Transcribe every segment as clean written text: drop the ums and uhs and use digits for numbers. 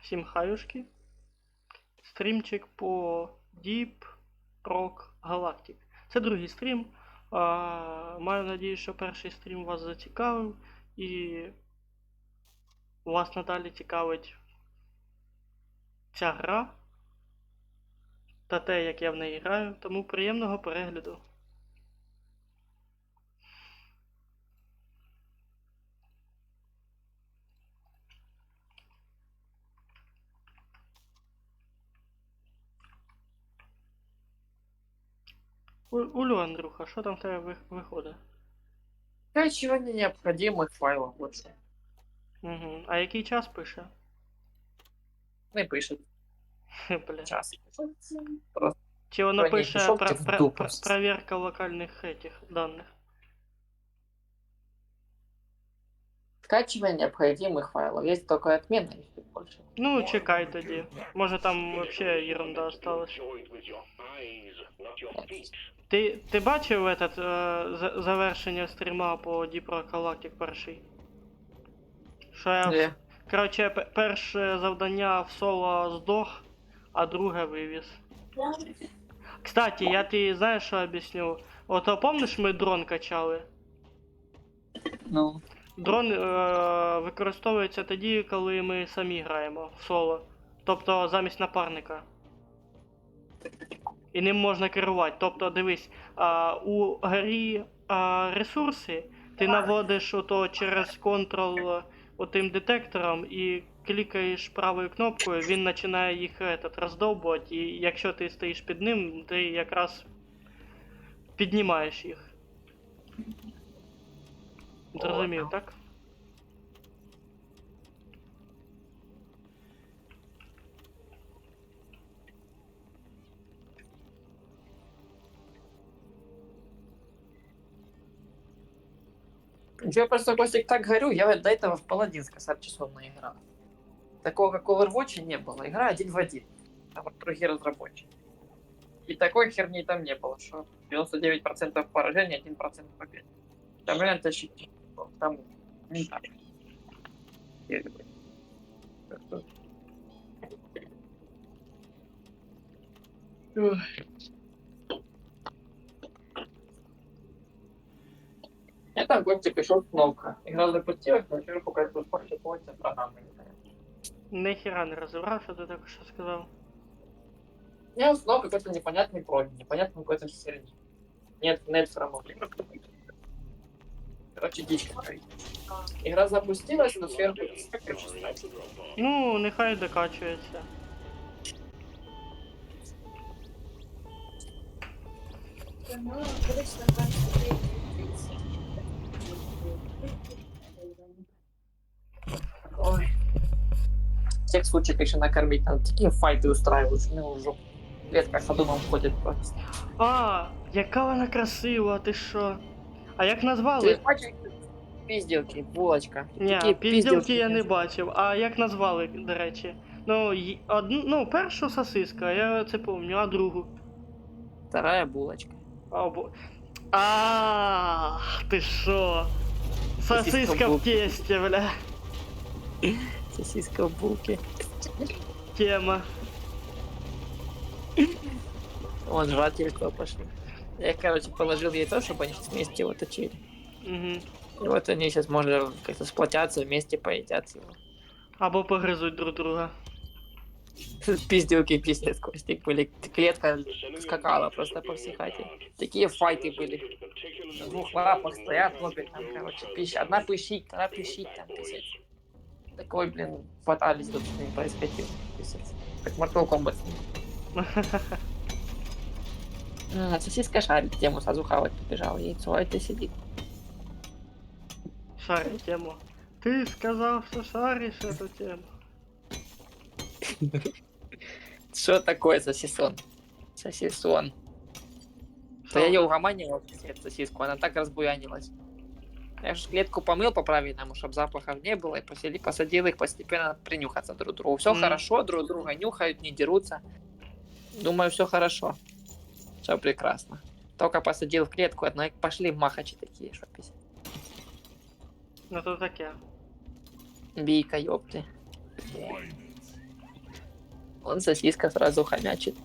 Всім хаюшки. Стрімчик по Deep Rock Galactic. Це другий стрім. Маю надію, що перший стрім вас зацікавив і вас надалі цікавить ця гра та те, як я в неї граю. Тому приємного перегляду. Улю, Андрюха, що там в тебе виходить? Скачивание необходимых файлов больше. Угу. А який час пише? Не пишет Бля. час. Чи воно Ні, пише пішов ти в дупу. проверка локальних этих даних? Скачивание необходимых файлов. Есть только отмена, их больше. Ну, чекай тоді. Може там вообще ерунда осталась. Ти бачив этот, завершення стріма по Deep Rock Galactic перший? Що я... Не. Короче, перше завдання в соло здох, а друге вивіз. Кстати, я тобі знаєш, що об'ясню? Ото помниш, ми дрон качали? Ну. Дрон використовується тоді, коли ми самі граємо в соло. Тобто замість напарника. І ним можна керувати. Тобто, дивись, у грі ресурси ти наводиш ото через Ctrl отим детектором і клікаєш правою кнопкою, він починає їх роздовбувати, і якщо ти стоїш під ним, ти якраз піднімаєш їх. Зрозумів, так? Я просто, Костик, так горю, я до этого в Паладинска 40 часов наиграл. Такого, как в Overwatch, не было. Игра один в один. Там другие разработчики. И такой херни там не было, что 99% поражений, 1% побед. Там реально тащить. Там не так. Я там Костик пришел кнопка. Игра запустилась, но вверху какая-то спортивная программа. Ніхіра не розібрав, що ти так що сказав. Я узнал какой-то непонятный бронь, непонятный какой-то херни. Нет фрамовки. Короче, дичь какая-то. Игра запустилась, но сверху короче, ставить. Ну, нехай докачується. Ой. Всех случаев, конечно, накормить надо. Такие файты устраивают, что ну, уже клетка ходуном ходит просто. Яка вона красива, ти що? А як назвали? Пизделки, булочка. Ні, Такі пізділки я не бачив. А як назвали, до речі? Ну, одну, першу сосиска, я це пам'ятаю, а другу. Вторая булочка. Ах, ти що? Сосиска в тесте, бля. Сосиска в булке. Тема. Вон жрательство пошли. Я, короче, положил яйцо, чтобы они сейчас вместе его точили. Угу. И вот они сейчас, может, как-то сплотятся, вместе поедят его. Або погризуть друг друга. Пиздюки, пиздец, Костик, были. Клетка скакала просто по всей хате. Такие файты были. На двух лапах стоят, лопят там, короче, одна пищит, вторая пищит, там, писец. Такой, блин, фаталист тут с ним происходил, писец. Как Mortal Kombat. Сосиска шарит тему, сразу хавать побежал, яйцо, а это сидит. Шарить тему. Ты сказал, что шаришь эту тему. Что такое сосисон? Сосисон. То я ее угоманил, эту сосиску, она так разбуянилась. Я же клетку помыл по-правильному, чтобы запахов не было, и посадил их постепенно принюхаться друг к другу. Все хорошо, друг друга нюхают, не дерутся. Думаю, все хорошо. Все прекрасно. Только посадил в клетку, одной пошли махачи такие, что писать. Ну то таке. Бийка, ёпты. Он сосиска сразу хомячит.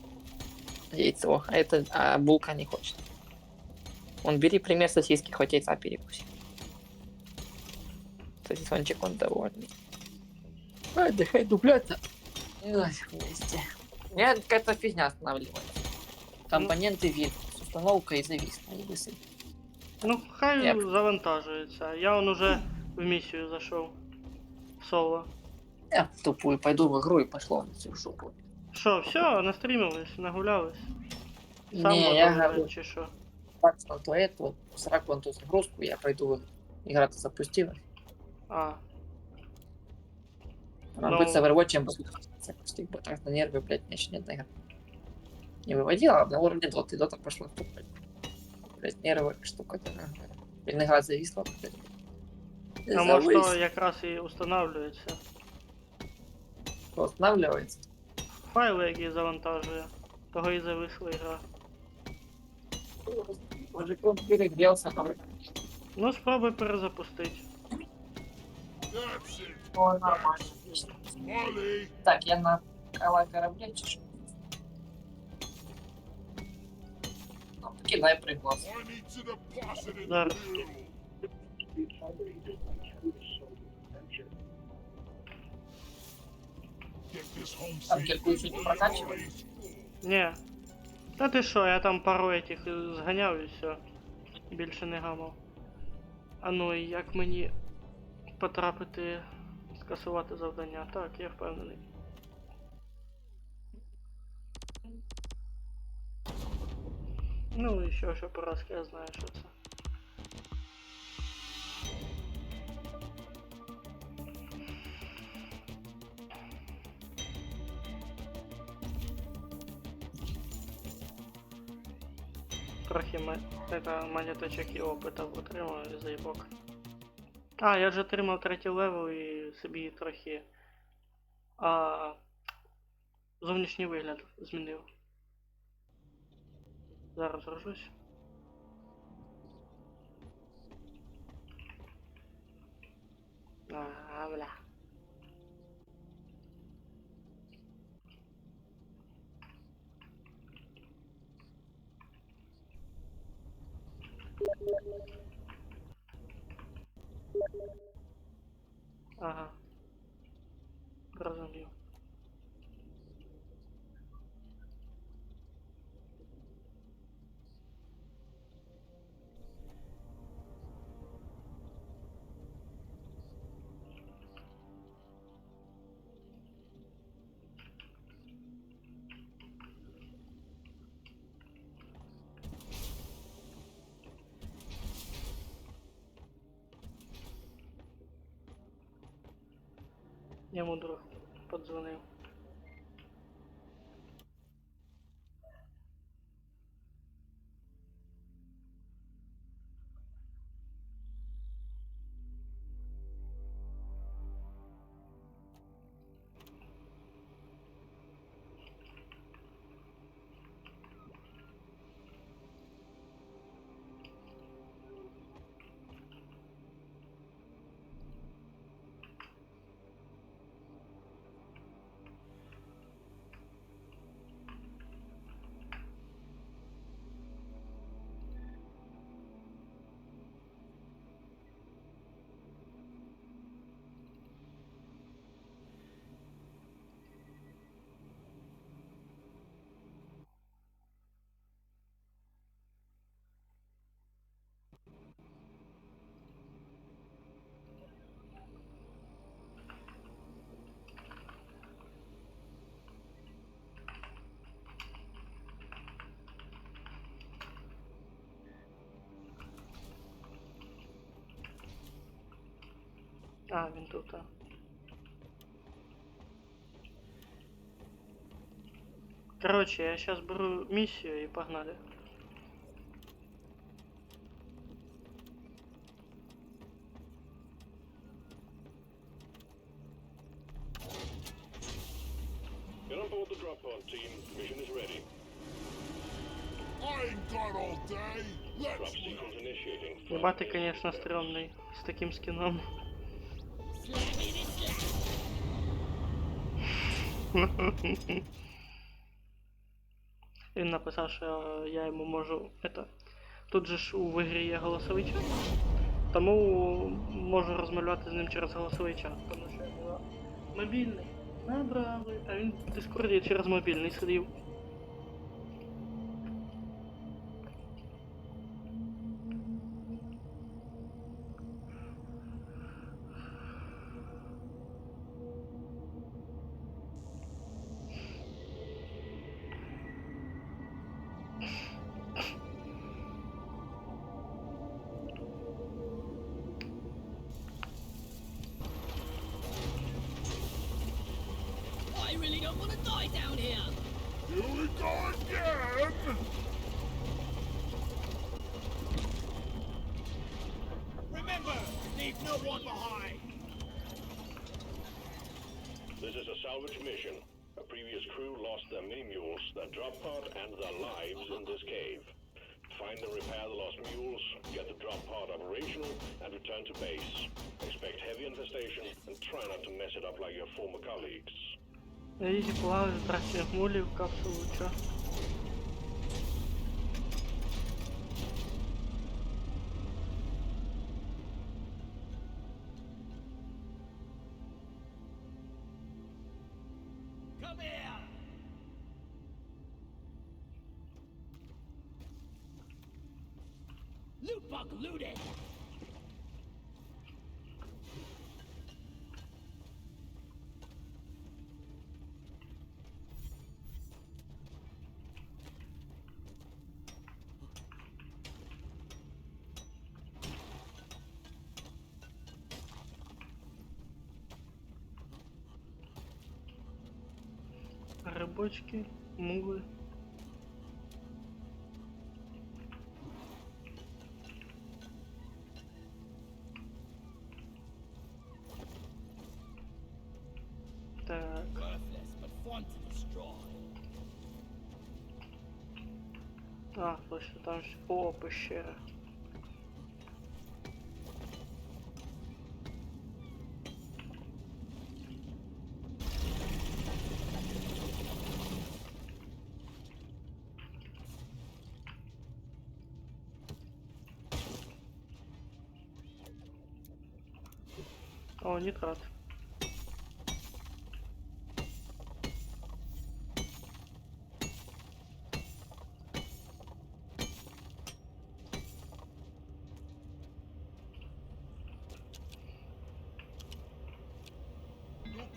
Яйцо. А булка не хочет. Он бери пример сосиски, хоть яйца перекуси. Сосисончик он довольный. Отдыхай, дупляться. Вместе. Меня какая-то фигня останавливает. Компоненты вид. С установкой зависла. И высыпь. Ну, хай Я- завантажується. Я он уже в миссию зашел. В соло. Я в тупую пойду в игру и пошло на всю жопу. Що, все, настримились, нагулялись? Сам Не, я готовий, говорю, чи що? так, на то эту, сраку на ту загрузку, я пойду игра-то запустилась. А, Она Ну. будет с Overwatch запустить, бо так на нервы, блядь, мне еще ни одна игра не выводила, а на уровне доты, дота пошла в топ. Блядь, нервы, штука-то. Блин, игра зависла, блядь. а може то якраз і устанавливається. Останавливается. Файли, які завантажує. Того і зависла гра. Может, он перегрелся, но... Ну, спробуй перезапустити. О, нормально, отлично. Так, я на корабле чешу. Ну, кидай приглас. Зараз. Там кирку еще не прокачивали. Ні. Та ти що, я там пару этих зганяв і все. Більше не гамав. А ну і як мені потрапити, скасувати завдання? Так, я впевнений. Ну і що поразки, я знаю, що це. Трохи монеточок і опитів отримав і заїбок. А, я ж отримав третій левел і собі трохи зовнішній вигляд змінив. Зараз рожусь. Бля. Ага. Розумів. Йому друг подзвонив. А, він тут. Короче, я сейчас беру миссию и погнали. Get on board the drop pod, team. Mission is ready. I ain't got all day. Drop sequence initiating. Ебать ты, конечно, стрёмный с таким скином. Він написав, що я йому можу. Тут же ж у ігрі є голосовий чат, тому можу розмовляти з ним через голосовий чат, тому що я була мобільний. Набрали, а він в Дискорді через мобільний сидів. I really don't want to die down here. Here we go again! Remember, leave no one behind. This is a salvage mission. A previous crew lost their mini-mules, their drop pod, and their lives in this cave. Find and repair the lost mules, get the drop pod operational, and return to base. Expect heavy infestation, and try not to mess it up like your former colleagues. Ізі плавають трасі гмулів, капсулу, чо? Come here. Loot bug looted. Грибочки, мули. Так, Worthless, but fun to destroy. точно там ще. О, пещера. О, нитрат.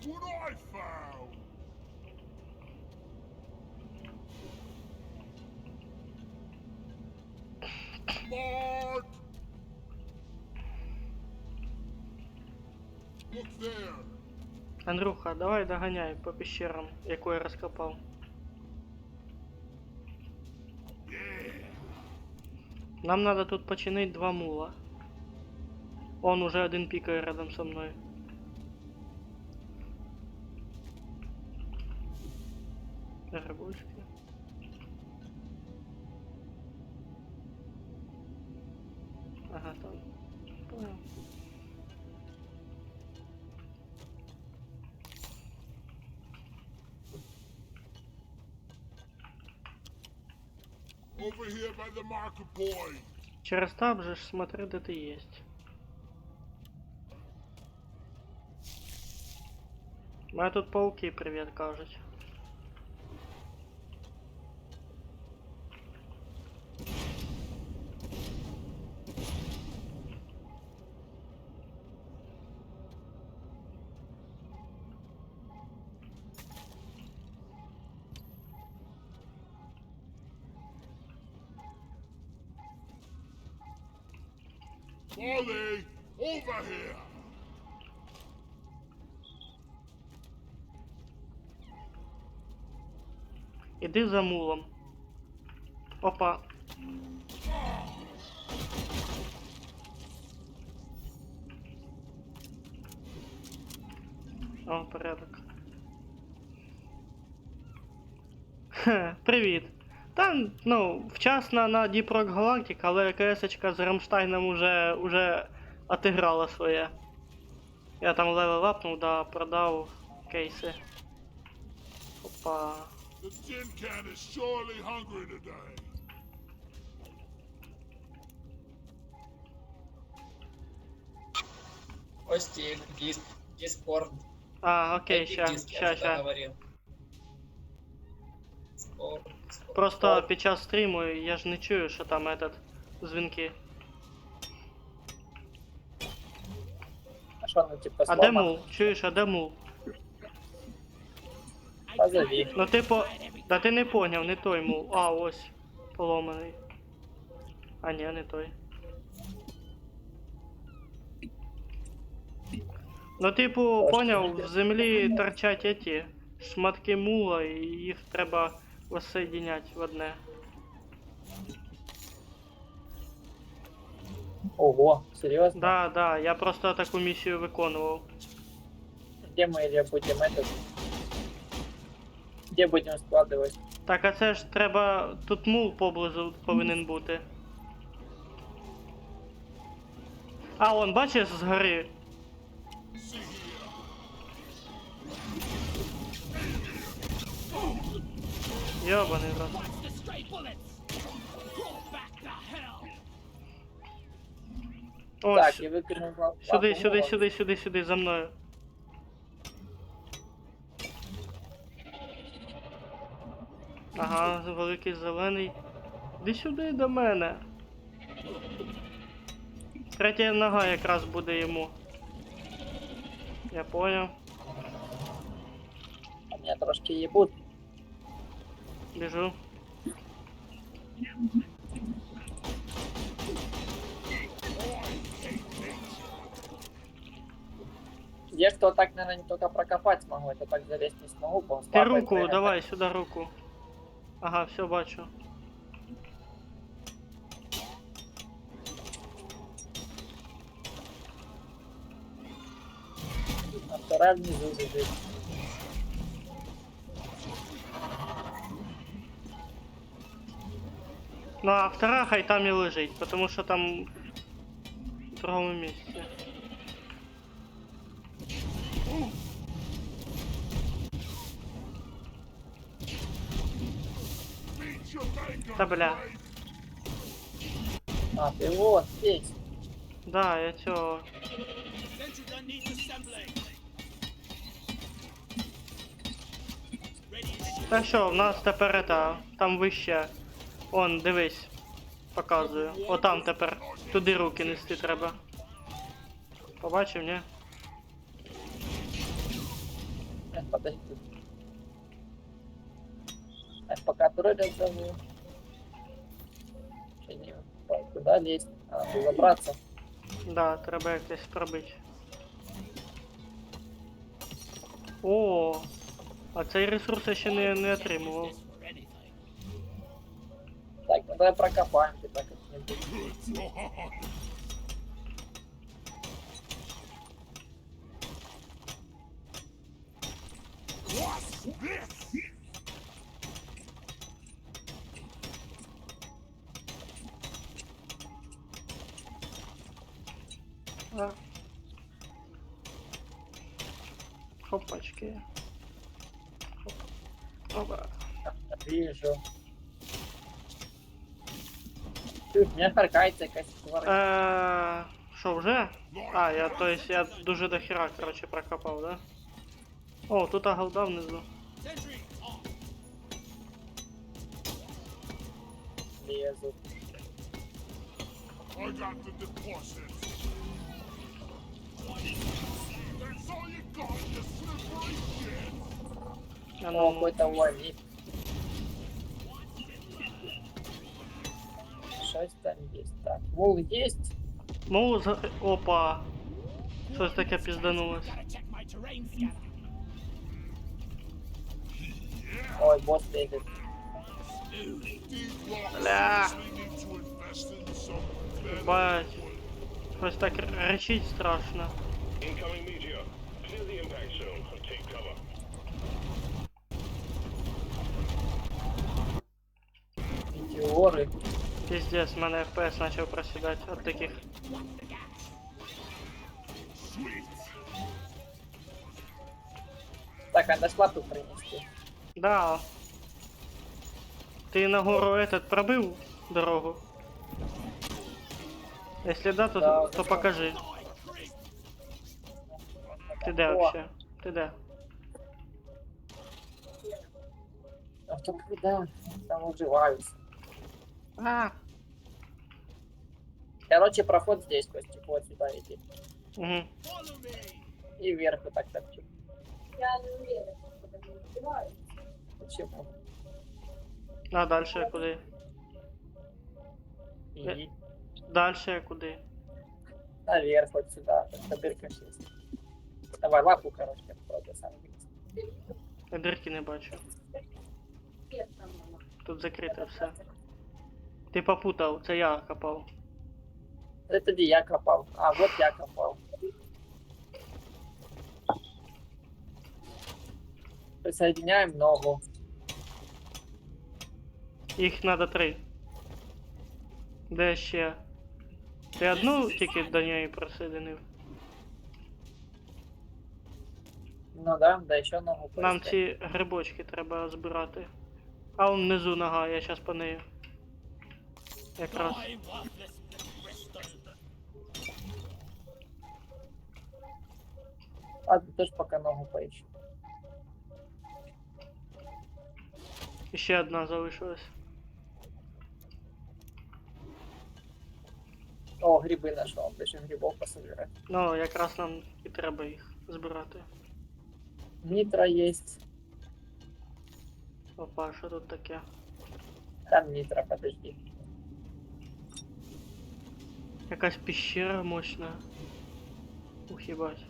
Look what I found! Mark! Look there! Андрюха, давай доганяй по пещерам, яку я розкопав. Нам надо тут починить 2 мула. Он уже один пікає рядом со мною. Грибочки. Ага, там. Понял. Over here by the marker point! Через таб же ж смотри, де ти єсть. Мене тут пауки привіт кажуть. Molly! Over here! Іди за мулом. Опа. О, порядок. Хе, привіт. Та, ну, вчасно на Deep Rock Galactic, але КС-очка з Рамштайном уже отиграла своє. Я там левел апнув, да, продав кейси. Опа. The tin can is surely hungry today. Костик, Дискорд. А, окей, ща. Говорил. Просто під час стріму я ж не чую, що там дзвінки. А що, ну, типа, А де мул? Чуєш, а де мул? Позови. Ну да ти не поняв, не той мул. А, ось. Поломаний. А ні, не той. Ну, типу, поняв, в землі торчать эти шматки мула, і їх треба воссоединять в одне. Ого, серьезно? Да, я просто таку місію виконував. Где мы или будем этот? Где будем складывать? Так, а це ж треба. Тут мул поблизу повинен бути. А, он, бачиш, згори. Йобаний рот. Watch the stray bullets! Crawl back the hell! Ось, Так, я выкинул сюди, за мною. Ага, великий зелений. Іди сюди до мене. Третя нога якраз буде йому. Я понял. А меня трошки ебут. Біжу. Я что так, наверное, не только прокопать смогу, это так залезть не смогу. Ти слабый, руку, наверное, давай сюди руку. Ага, все бачу. А вторая внизу лежит. Ну а втора хай там і лежить, тому що там в другому місці. Beat your maker, Та бля. А, ты вот здесь. Да, я цього. Sentry gun needs assembling! Ready as shit! Та що, в нас тепер там вище. Он, дивись. Показую. Отам тепер. Туди руки нести треба. Побачив, ні? Подожди. Пока турель зову. Куда лезть? Надо забраться. Да, треба якось пробити. О, а цей ресурс я ще не отримував. This for anything. Так, ну давай прокопаем тебя как-нибудь. good God. What's this? А. Хопачки. Хоп. Опа. Вижу. Ты, меня харкается якась тварь. Що, вже? А, я дуже дохера, короче, прокопав, да? О, тут голда внизу. Sentry on! Лезу. I got the deposit. That's all you got, you slippery shit. А О, ну, какой-то валит. Шесть там есть. Так, вол есть. ну, опа. Щось таке пізданулось. Gotta check my terrain scanner! Ой, босс бегает. These Бля. rockets, we need to invest in some better Бать. Щось так речить страшно. Incoming meteor. Clear the impact zone and take cover. Метеоры. Пиздец, в мене FPS почав просідати от таких. sweet. Так, а нашла тут принести. Да. Ты на гору этот пробил дорогу? Если да, Да. то покажи. Ты де О, вообще? Ты де? а то да, там уживаюсь. А. Короче, проход здесь, Костик, вот сюда иди. Угу. Follow me. И вверх вот так торчит. Почему? А дальше куди? Иди Дальше куди? наверх вот сюда. Там дырка есть. Давай лапу, короче, попробуй сам вниз. Я дирки не бачу. Тут закрите все. Ти попутав, це я копав. Это тоді я копал. А, вот я копал. Присоединяем ногу. Їх треба 3. Де ще? Ти одну тільки до неї присоединив? Ну да еще ногу. Нам поискать. ці грибочки треба збирати. А он внизу нога, я зараз по неї. Якраз. Die, worthless bristol. А ты тоже пока ногу поищи. І ще одна залишилась. О, грибы нашел. Пишем грибов пособирать. Ну, якраз нам і треба їх збирати. Нитро есть. Опа, що тут таке? Там нитро, подожди. Якась піщера мощна. Ух, їбать.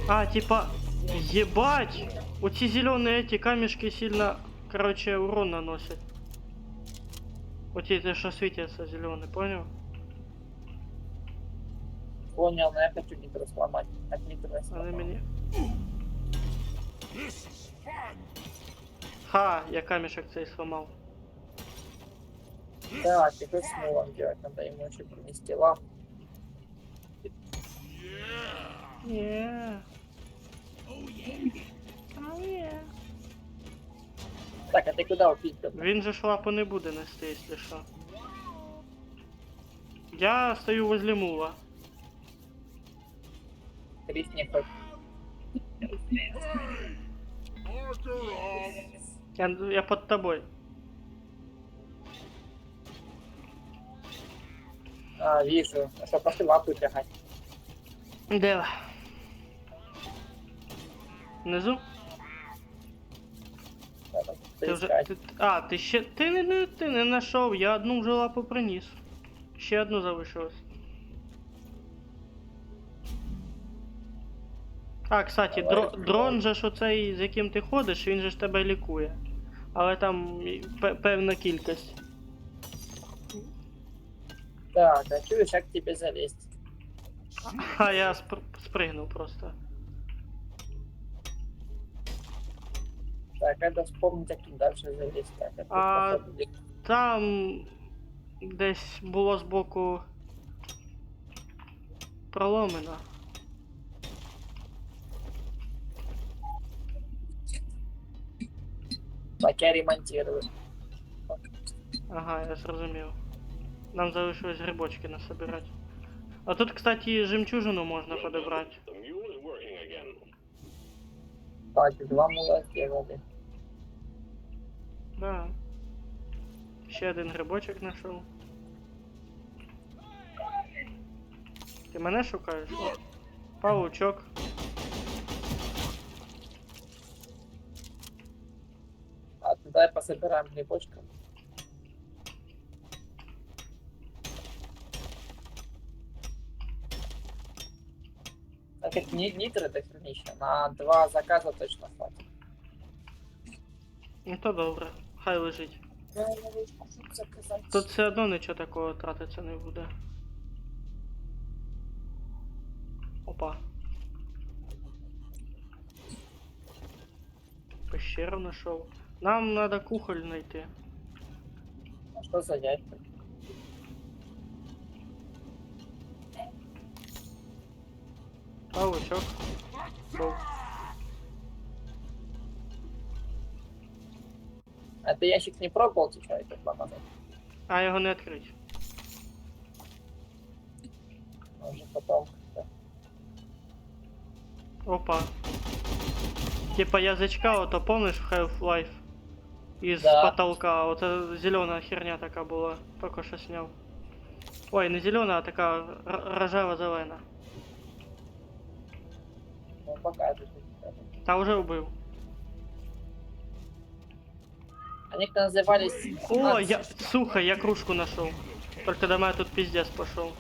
А, типа, ебать! Эти зеленые эти камешки сильно, короче, урон наносят. Вот эти, что светятся зеленые, понял? Понял, но я хочу нитро сломать. От нитро Они сломал. мне... This is fun. Ха, я камешек цей сломал. Да, ты хоть с мулом делать, надо ему еще принести лампу. Yeah. Не. Так, а ты куда упить? Він же ж лапу не буде нести, якщо що. Я стою возле мула. Крисни хоть. Marker off. Я под тобой. А, вижу. А что, пошли лапу тягать. Де? Внизу? Надо Ти вже. поискать. Ти ще. Ти не знайшов, я одну вже лапу приніс. Ще одну залишилось. А, кстати, дрон же ж оцей, з яким ти ходиш, він же ж тебе лікує. Але там певна кількість. Так, а чуешь, как к тебе залезть? А я спригнув просто. Так, надо вспомнить, как тут дальше залезть. Так, а тут А- походу где- Там десь було збоку проломено. Так, я ремонтирую. Ага, я зрозумів. Нам залишилось грибочки насобирати. А тут, кстати, жемчужину можна подобрати. The mule is working again. Так, 2 мула сделали. Да. Ще один грибочок знайшов. Ти мене шукаєш? Павучок. А, ну давай пособираем грибочком. Так как нитро до хренища, на 2 заказа точно хватит. Ну то добре, хай лежить. Тут все одно нічого такого тратиться не буде. Опа. Пещеру знайшов. Нам надо кухоль знайти. А что за яйца? Павучок. Був. А ты ящик не пробовал, ты что, это назад? А його не відкрить. Может потом. Да. Опа. Типа язычка, ото помнишь в Half-Life? Из Да. потолка. Вот эта зеленая херня такая была. Только что снял. Ой, не зеленая, а такая рожево зелена. Ну, покажешь. Та уже убил. Они как назывались... О, я, сука, я кружку нашел. Только до меня тут пиздец пошел.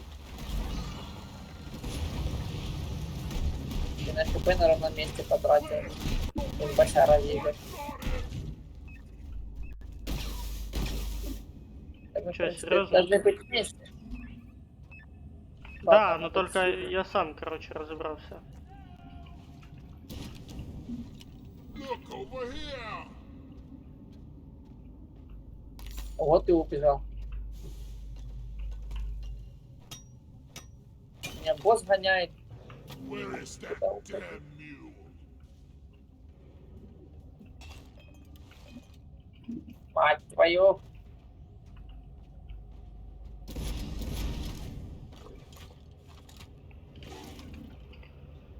Ты на ХП на ровном месте потратил. Тут башара видишь. Так, в Чё, принципе, серьезно? должны быть вместе. Да, Ладно, но тут только сильно. я сам, короче, разобрался. Look over here. Вот и убежал. Меня босс гоняет. Where is that Куда уходит? damn mule? Мать твою.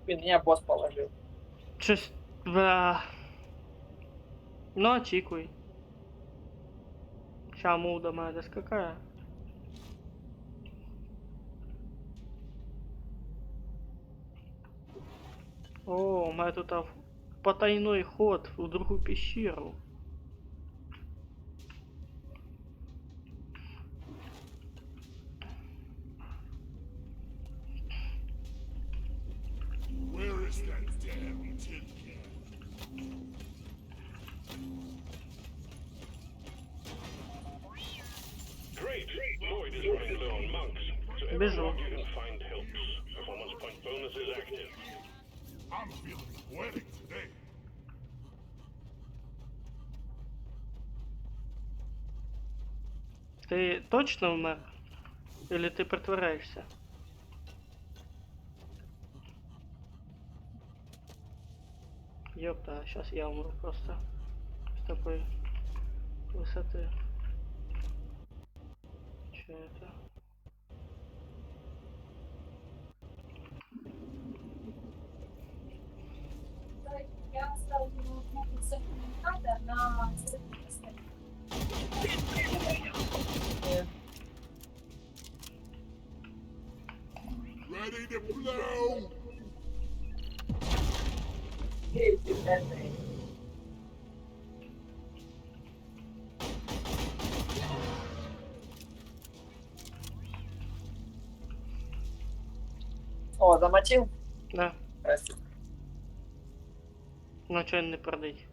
Блин, меня босс положил. Чё-с... Да. Ну, очікуй. Ща мов до мене доскакає. О, у мене тут потайной ход в другую пещеру. Where is that damn tin can? Great! Void is running low on monks, so Біжу. everyone you can find helps. Performance point bonus is active. I'm feeling poetic today. Ти точно вмер? Или ти притворяєшся? Ёпта, сейчас я умру просто. С такой высоты. Че это? Я оставила сертификата на Ready to blow? О, замочил? Да. Красиво. Ну чё не продать?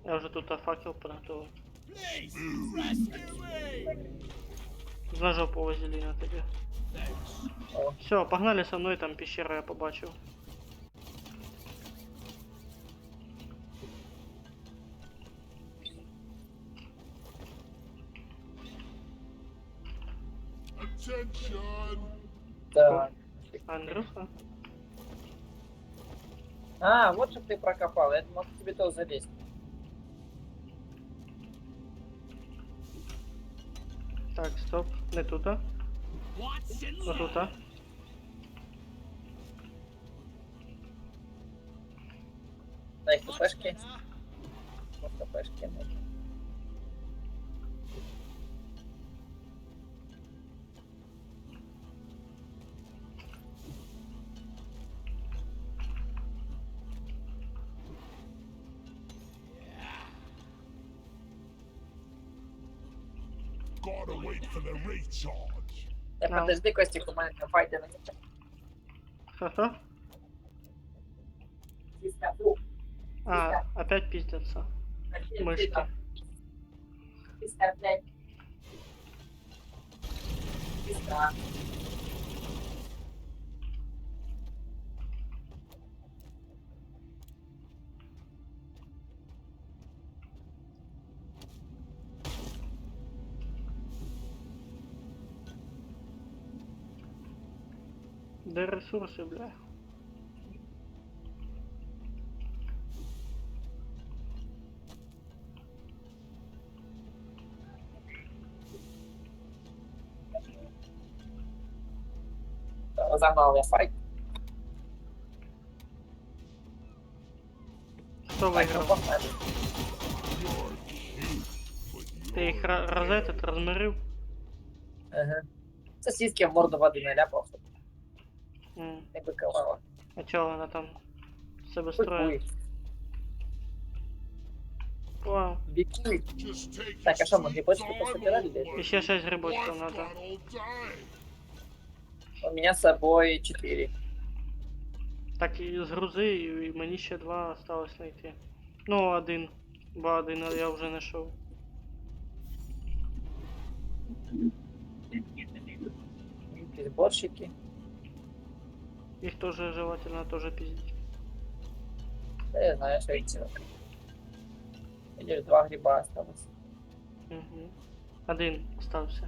Я уже тут факел подготовил. Please, rescue me! На жопу вазелина тебе. О. Все, погнали со мной, там пещеру я побачив. Attention! Так. Андрюха? А, вот что ты прокопал. Я думал, тебе тоже залезть. Так, стоп, не тут, а? What's in Вот тут, а? Дай хпшки. Вот хпшки. Gotta wait for the recharge. Да, подожди, Костик, у меня на файте на Что-что? А, опять пиздятся. Мышки. Де ресурси, бля? Разогнал я файт. Хто Так, ну виграв? погнали. Ти їх розетит, розмирив? Ага. Сосиски в морду воды наляпал, чтобы М. не быковало. А чого вона там з себе строїть? Быкуй. Вау. Бикуй. Just take Так, а your что, мы sweet грибочки time, пособирали, old да? mate. Еще 6 грибочков Life's надо. got all day. У меня с собой 4. Так і згрузи, і мені ще 2 осталось знайти. Ну, один. Бо один я вже знайшов. Сборщики. Їх теж желательно теж пиздить. Да, я знаю, что эти. Видишь, 2 гриба осталось. Угу. Один остався.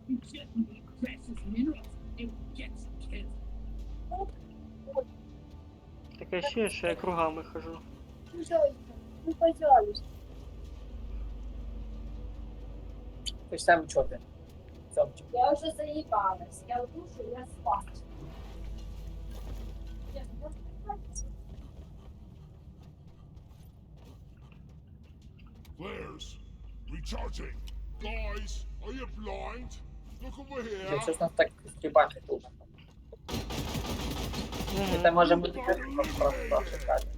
You get me precious minerals. It gets killed. Таке ще, що я кругами хожу. Ну, пожалуйста. Ты же сам что ты? Цёмчик. Я уже заебалась. Я в душу, я спать. Flares. Recharging. Guys, are you blind? Look over Блин, here. что ж нас так с грибами тут? Угу. Это может быть просто шикарно.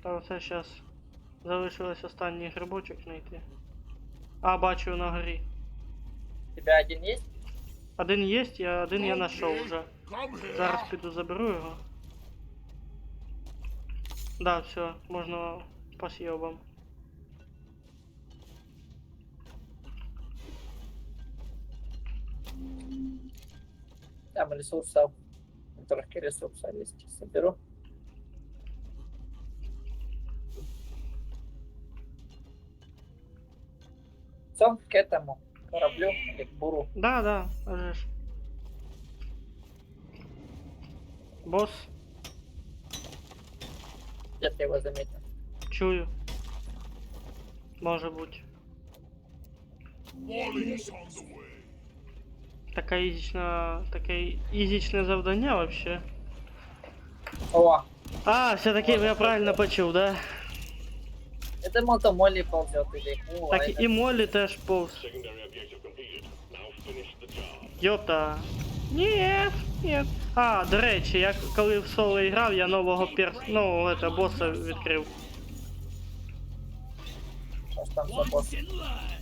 Та оце зараз залишилось останній грибочок знайти. А, бачу на горі. У тебя один есть? Один є, один я знайшов вже. Come here. Зараз піду заберу його. Да, все, можна по съебам. Там ресурсов. Трохи ресурсов есть. Соберу. Все, к этому кораблю или к буру. Да, да, вже ж. Босс, Где ты его заметил? чую. Може бути. Molly's on the way. Таке ізічне завдання вообще. О, А, все-таки я правильно почув, да? это мотомоли ползет или ну, Так а і Моллі теж повз. Secondary objective completed. Now finish the job. Йопта. Ні, ні. А, до речі, я коли в соло грав, я нового боса відкрив. что ж там за Once босс? in line.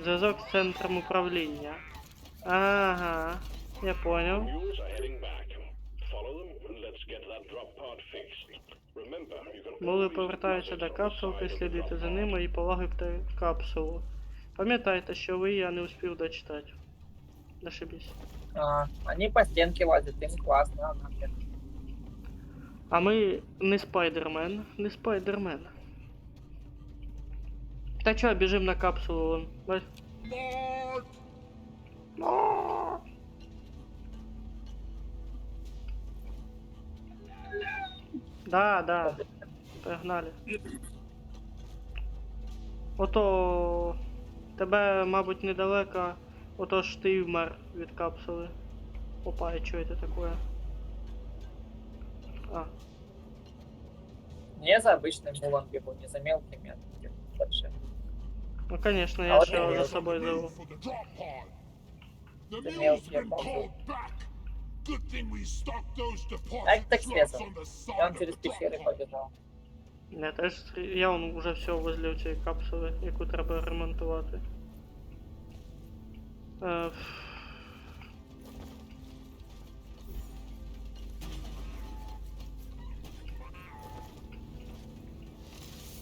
Зв'язок з центром управління. Ага, я понял. Mules are heading back. Follow them and let's get that drop pod fixed. Remember, you can Мули always повертаються до deposit on the капсулки, side of the слідуйте drop за pod. ними і полагодьте капсулу. Пам'ятайте, що ви я не успів дочитати. Зашибісь. А, они по стенке лазят, им классно. А, нахер. А ми не спайдермен, не спайдермен. Та чо, біжим на капсулу, вон. Бач? Mark. Да, да, погнали. Ото тебе, мабуть, недалеко, ото ж ти вмер від капсули. Опа, і чо це таке? А, Не за обычным мулом бегу, не за мелкими, а таким большим. ну конечно, А я вот ж його я за вижу. собою зову. For the drop pod. The The mule's mule's been been called back. Good thing we stocked those deposit Так, так slots связано. on the side Я он of через the drop пещеры pod. побежал. Я теж я вон уже все возле цієї капсули, яку треба ремонтувати. Е,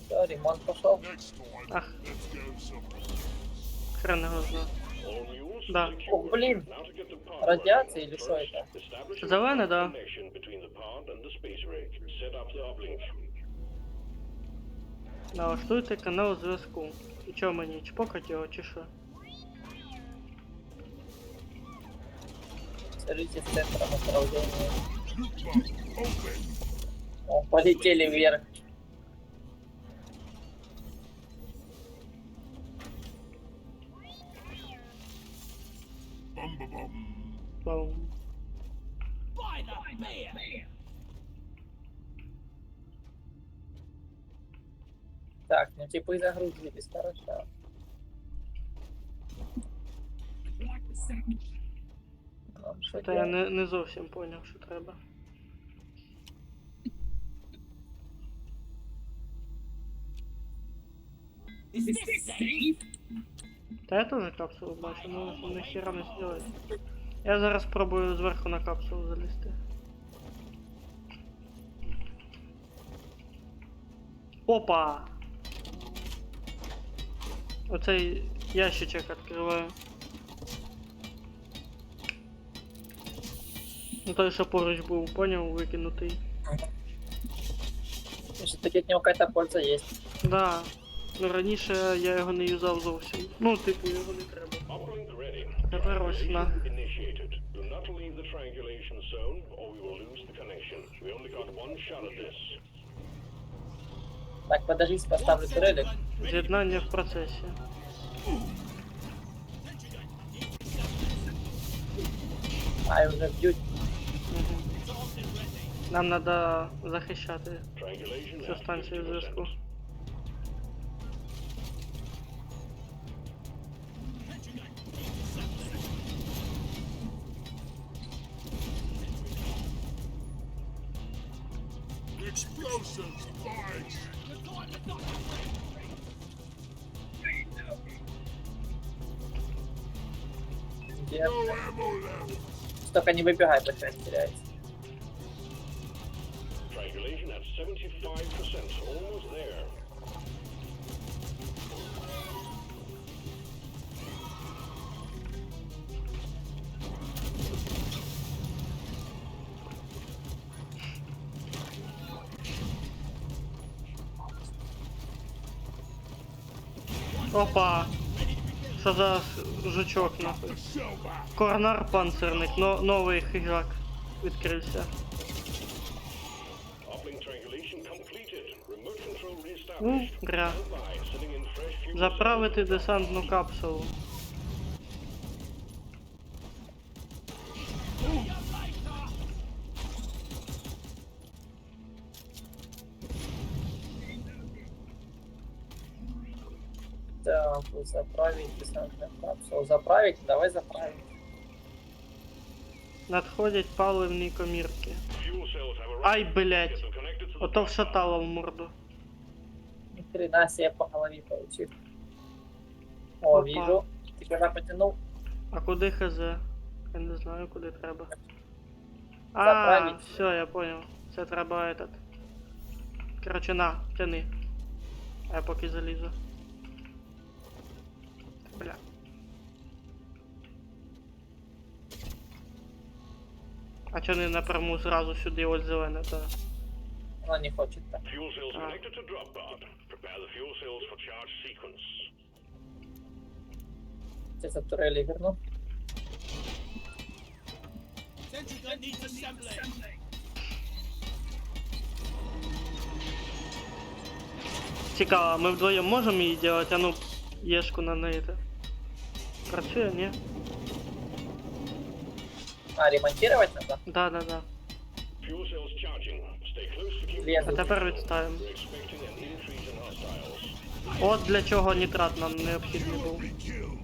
Все, ремонт пошел. Next time, Ах. let's go somewhere. хрен його знає. All mules Да. secured. О, блин. Now to get the pod Радиация running. или что это? Establish a Зелене, да. connection between the pod and the space rig. Set up the uplink. Налаштуйте канал зв'язку. І чо мені, чпокать його чи що? Скажите с центра направления. Look, Open. О, полетели вверх. Баум. By the bear. Так, ну типа и загрузились, хорошо. Like the sound. Ну, что Та я делать? не зовсім поняв, що треба. Is this safe? Та я теж капсулу бачу, ну ніхіра не зробити. Я зараз спробую зверху на капсулу залізти. Опа! Оцей ящичок відкриваю. Ну той, що поруч був, поняв, викинутий. Значит, таки от него какая-то польза есть. Да. Ну раніше я його не юзав зовсім. Ну, типу, його не треба. Uplink ready. Тепер ось на. Initiated. Do not leave the triangulation zone, or we will lose the connection. We only got one shot at this. Так, подождите, поставлю турелик. З'єднання в процесі. А, уже бьют. Угу. Нам треба захищати Triangulation цю at станцію 50%. зв'язку. Explosives, boys! Где? No ammo left! Только не выбегай, пусть теряется. Triangulation at 75%. Almost there. Опа! Що за жучок нахуй? Корнар панцирник, новий хижак відкрився. Uplink triangulation completed. Remote control Ну, reestablished. гря. Standby. Sitting in fresh fuel Заправити десантну капсулу. Так, вот заправить десантную капсулу. Заправить? Давай заправим. Надходять паливні комірки. Fuel cells have arrived. Ай, блять! Get them connected to the Ото power вшатало в морду. Ни хрена себе по голове получил. О, Опа. вижу. Тебя потянул. А куди хз? Я не знаю, куди треба. А, Заправить. все, я понял. Це треба этот. Короче, на, тяни. А я поки залізу. Бля. А чо не напряму зразу сюди ось зелене, то. Она не хочет так. Fuel cells Ah. connected to drop pod. Prepare the fuel cells for charge sequence. Сейчас от турели верну. Цікаво, ми вдвоєм можемо її робити, а ну, єшку на неї. -то. Працює, ні? А, ремонтировать надо? Да. Fuel cells charging. Stay close to keep Лезу. А тепер відставимо. We're expecting an increase in hostiles. От для чого нітрат нам необхідний був. Be killed!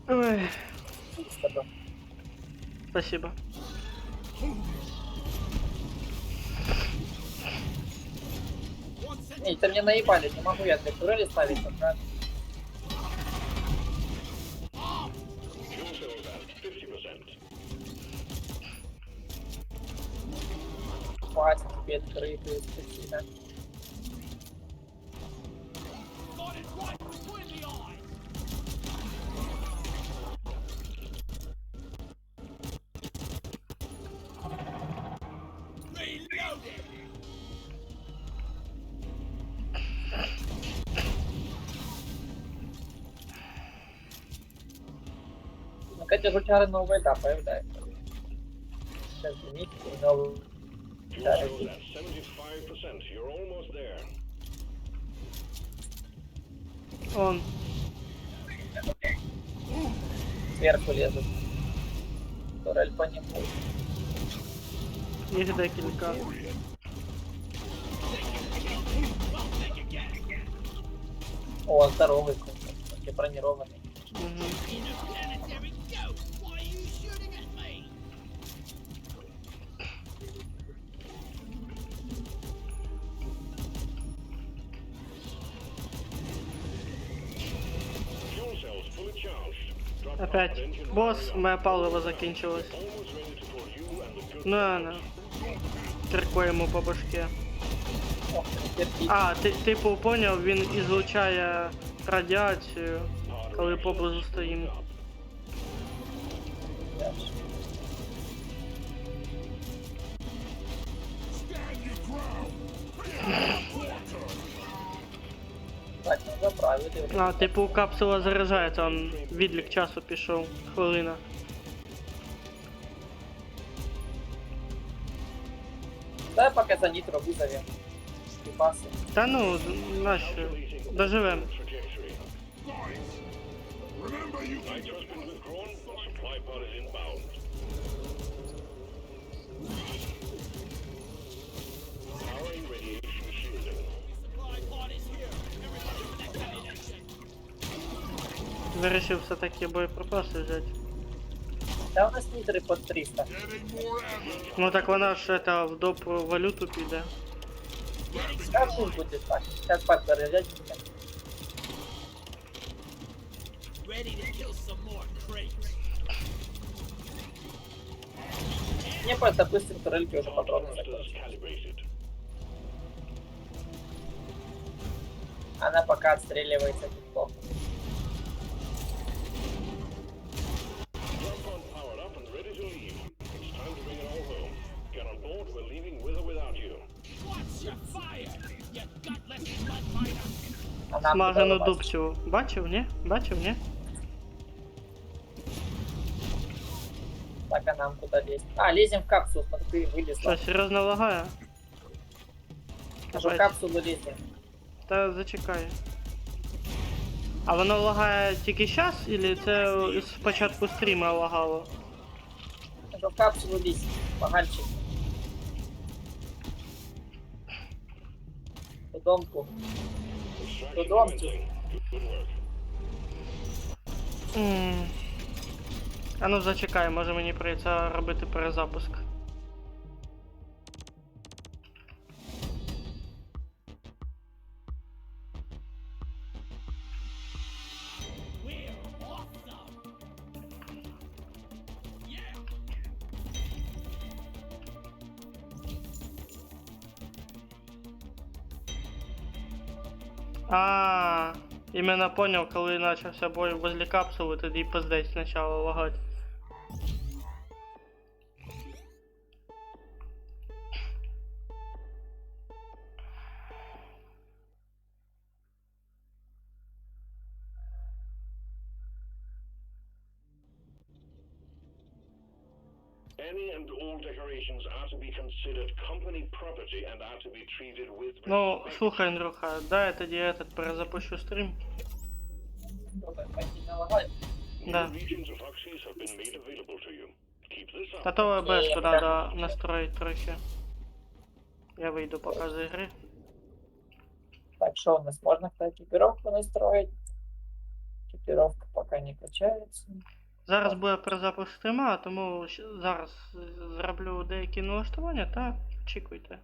Ой, Спасибо. спасибо. Не, это мне наебали, не могу я для турели ставить, пока. Fuel cells at 50%. Хватит тебе открытые спасибо. Ну, Катя жучары новые, да, появляются. Сейчас лимит и новые. Fuel Да, cells at 75%. You're almost there. Он. Сверху лезут. Турель по нему. Їх декілька. О, здоровый какой-то, бронированный. Угу. Fuel cells fully charged. Drop pod Опять. engine Бос, firing моє up. паливо закінчилось. Almost ready to put you and the good На. Кирко йому по башке. Ох, терпи. А, типу поняв, він ізлучає радіацію, коли поблизу стоїмо. Stand your ground. Так, ну заправили. А, типу капсула заряджається, он відлік часу пішов, хвилина. Давай пока за нитро вызовем. Припасы. Та ну, нащо? Доживем. trajectory. Remember you can Nitro's been withdrawn. The supply pod is inbound. Powering radiation shielding. Вирішив все-таки боєприпаси взяти. Да у нас нитры под 300. getting more ammo. Ну так вона ж это, в доп валюту піде. Как тут будет так? Сейчас пак заряжать будем. Мне просто быстро турельки уже патроны Thrusters закончились. calibrated. Она пока отстреливается неплохо. Drop pod powered up and ready to leave. It's time to bring it all home. Get on board. We're leaving with or without you. А нам Смажену куда попасть? дубцю. Бачив, ні? Бачив, ні? Так, а нам куда лезть? А, лезем в капсулу, смотри, ты вылезла. Що, серйозно лагає? Уже в капсулу лезем. Та зачекай. А воно лагає тільки зараз, или це з початку стріма лагало? Уже в капсулу лезем. Погальчик. По домку. Extraction Додому. commencing. Good work. М. А ну зачекай, може мені прийдеться робити перезапуск. А, іменно поняв, коли почався бой возле капсули, тоді пиздець спочатку лагать. Any and all decorations are to be considered company property and are to be treated with Ну, respect. слухай, Андрюха, дай я тоді этот перезапущу стрім. Давай, пойди налагай. Да. New regions of Oxys have been made available to you. Keep this up. Та то ОБС треба настроїти трохи. Я вийду поки з ігри. Так, что у нас? Можно, кстати, экипировку настроить. Экипировка пока не качается. Зараз буде перезапуск стріма, тому зараз зроблю деякі налаштування та очікуйте.